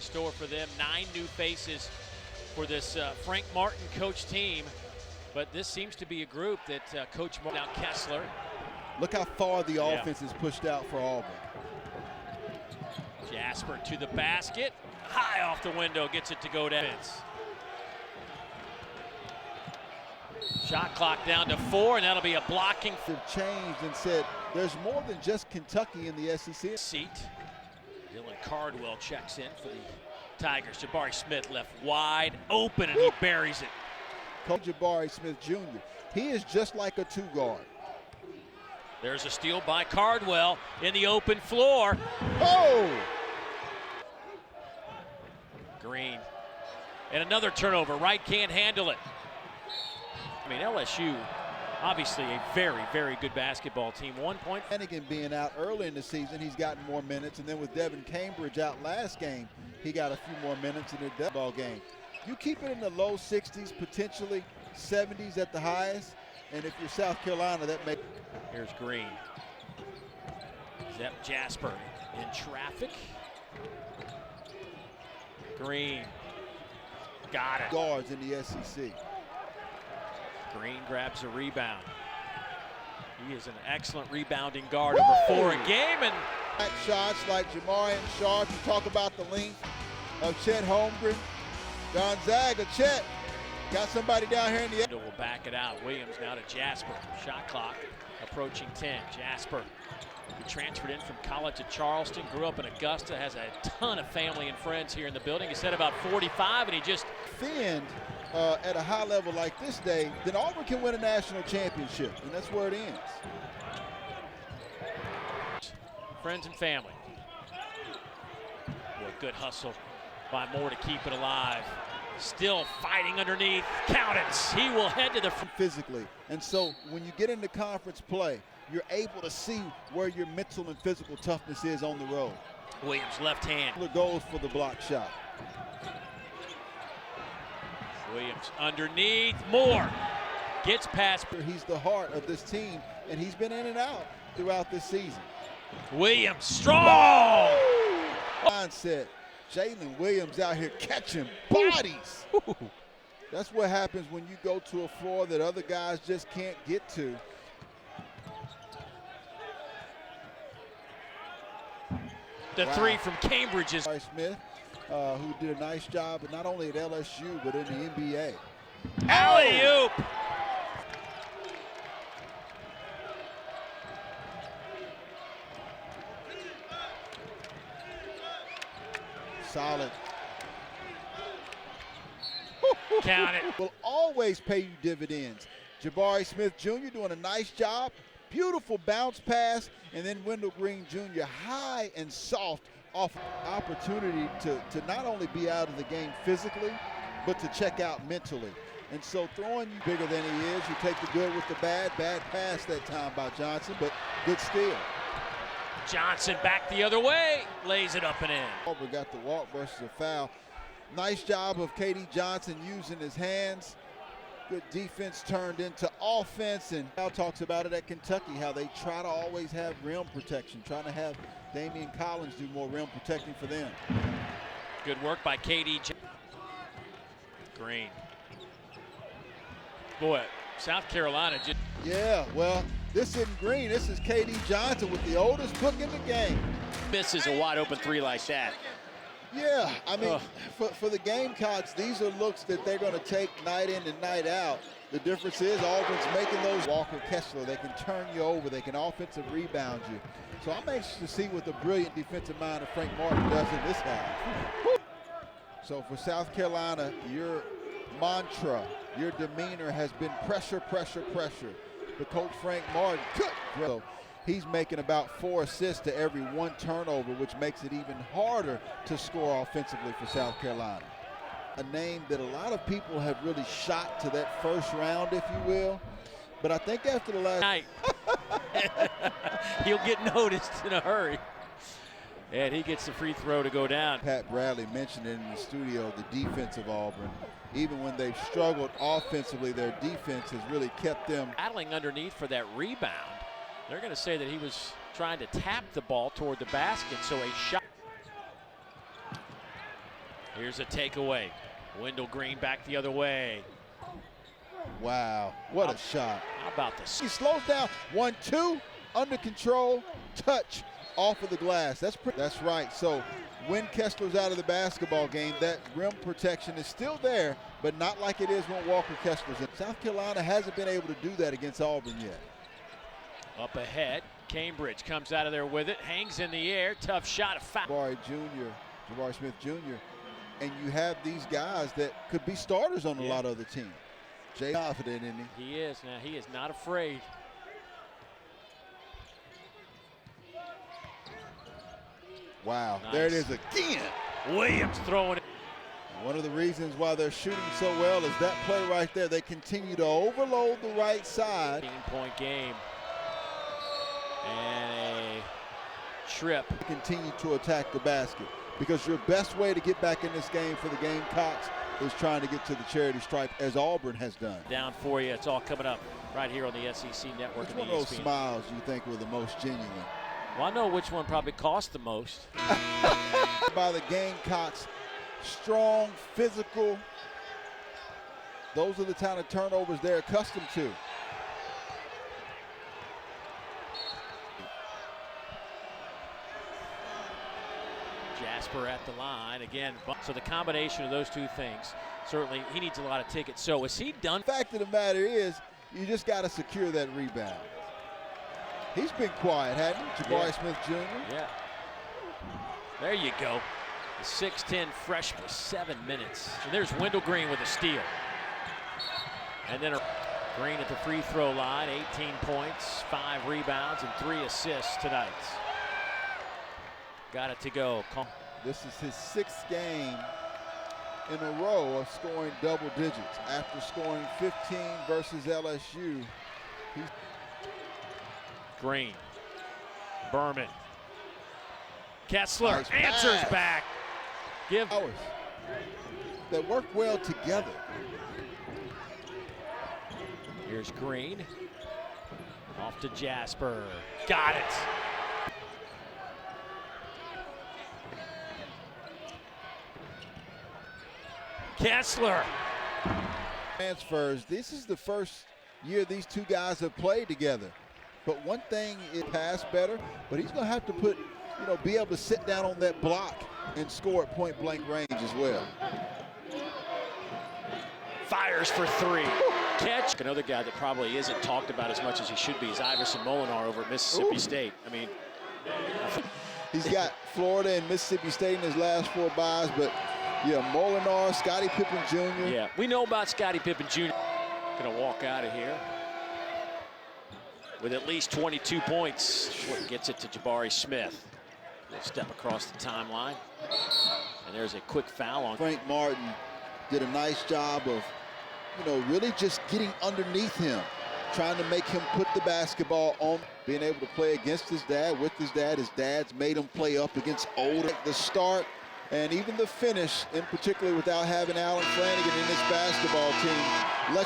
store for them. 9 new faces for this Frank Martin coach team. But this seems to be a group that Coach Martin, now Kessler. Look how far the offense is pushed out for Auburn. Jasper to the basket. High off the window, gets it to go down. Shot clock down to 4, and that'll be a blocking. They've changed and said there's more than just Kentucky in the SEC. Seat. Dylan Cardwell checks in for the Tigers. Jabari Smith left wide open, and he buries it. Coach Jabari Smith Jr., he is just like a 2-guard. There's a steal by Cardwell in the open floor. Oh! Green. And another turnover. Wright can't handle it. I mean, LSU, obviously a very, very good basketball team. 1 point. Hennigan being out early in the season, he's gotten more minutes. And then with Devin Cambridge out last game, he got a few more minutes in the ball game. You keep it in the low 60s, potentially 70s at the highest. And if you're South Carolina, that may. Here's Green. Zep Jasper in traffic. Green. Got it. Guards in the SEC. Green grabs a rebound. He is an excellent rebounding guard. Over 4 a game. And shots like Jamarian Sharp. You talk about the length of Chet Holmgren. Gonzaga, Chet. Got somebody down here in the end. Will back it out. Williams now to Jasper. Shot clock approaching 10. Jasper, who transferred in from college at Charleston, grew up in Augusta, has a ton of family and friends here in the building. He said about 45, and he just defend at a high level like this day, then Auburn can win a national championship, and that's where it ends. Friends and family. Boy, good hustle by Moore to keep it alive. Still fighting underneath. Count it. He will head to the physically. And so when you get into conference play, you're able to see where your mental and physical toughness is on the road. Williams left hand. Goes for the block shot. Williams underneath. Moore gets past. He's the heart of this team, and he's been in and out throughout this season. Williams strong. Mindset. Jalen Williams out here catching bodies. That's what happens when you go to a floor that other guys just can't get to. The three from Cambridge is Smith, who did a nice job, but not only at LSU, but in the NBA. Alley-oop. Solid. Count it. Will always pay you dividends. Jabari Smith Jr. doing a nice job. Beautiful bounce pass. And then Wendell Green Jr. high and soft off opportunity to not only be out of the game physically, but to check out mentally. And so throwing you bigger than he is, you take the good with the bad. Bad pass that time by Johnson, but good steal. Johnson back the other way, lays it up and in. Auburn got the walk versus a foul. Nice job of KD Johnson using his hands. Good defense turned into offense, and Al talks about it at Kentucky, how they try to always have rim protection, trying to have Damian Collins do more rim protecting for them. Good work by KD. Green. Boy, South Carolina just. Yeah, well, this isn't Green. This is KD Johnson with the oldest hook in the game. Misses a wide open three like that. Yeah, I mean, for the Gamecocks, these are looks that they're going to take night in and night out. The difference is Auburn's making those. Walker Kessler, they can turn you over. They can offensive rebound you. So I'm anxious to see what the brilliant defensive mind of Frank Martin does in this half. So for South Carolina, your mantra, your demeanor has been pressure, pressure, pressure. But Coach Frank Martin, so he's making about 4 assists to every 1 turnover, which makes it even harder to score offensively for South Carolina. A name that a lot of people have really shot to that first round, if you will. But I think after the last night, he'll get noticed in a hurry. And he gets the free throw to go down. Pat Bradley mentioned it in the studio, the defense of Auburn. Even when they've struggled offensively, their defense has really kept them. Battling underneath for that rebound. They're going to say that he was trying to tap the ball toward the basket, so a shot. Here's a takeaway. Wendell Green back the other way. Wow, what a shot. How about this? He slows down, 1-2, under control, touch off of the glass. That's right. So when Kessler's out of the basketball game, that rim protection is still there, but not like it is when Walker Kessler's in. South Carolina hasn't been able to do that against Auburn yet. Up ahead, Cambridge comes out of there with it, hangs in the air, tough shot, a foul. Jabari Smith Jr., and you have these guys that could be starters on a lot of other teams. Jay confident, isn't he? He is. Now, he is not afraid. Wow, Nice. there it is again. Williams throwing it. One of the reasons why they're shooting so well is that play right there. They continue to overload the right side. 15-point game. And a trip. Continue to attack the basket, because your best way to get back in this game for the Gamecocks is trying to get to the charity stripe, as Auburn has done. Down for you. It's all coming up right here on the SEC Network. Which one of those smiles you think were the most genuine? Well, I know which one probably cost the most. By the Gamecocks, strong, physical. Those are the kind of turnovers they're accustomed to. Jasper at the line again. So the combination of those two things, certainly he needs a lot of tickets. So is he done? The fact of the matter is, you just got to secure that rebound. He's been quiet, hasn't he? Jabari Smith Jr. Yeah. There you go. The 6'10 freshman, 7 minutes. And there's Wendell Green with a steal. And then Green at the free throw line, 18 points, 5 rebounds, and 3 assists tonight. Got it to go. This is his 6th game in a row of scoring double digits. After scoring 15 versus LSU, Green, Berman, Kessler nice answers pass. back. Give hours that work well together. Here's Green, off to Jasper. Got it. Kessler. Transfers. This is the first year these two guys have played together. But one thing is pass better, but he's going to have to be able to sit down on that block and score at point blank range as well. Fires for 3. Catch. Another guy that probably isn't talked about as much as he should be is Iverson Molinar over at Mississippi State. I mean, he's got Florida and Mississippi State in his last 4 buys, but yeah, Molinar, Scottie Pippen Jr. Yeah, we know about Scottie Pippen Jr. Gonna walk out of here with at least 22 points. Gets it to Jabari Smith. They'll step across the timeline. And there's a quick foul on. Frank Martin did a nice job of, really just getting underneath him, trying to make him put the basketball on, being able to play against his dad, with his dad. His dad's made him play up against older. The start and even the finish, in particular without having Allen Flanigan in this basketball team,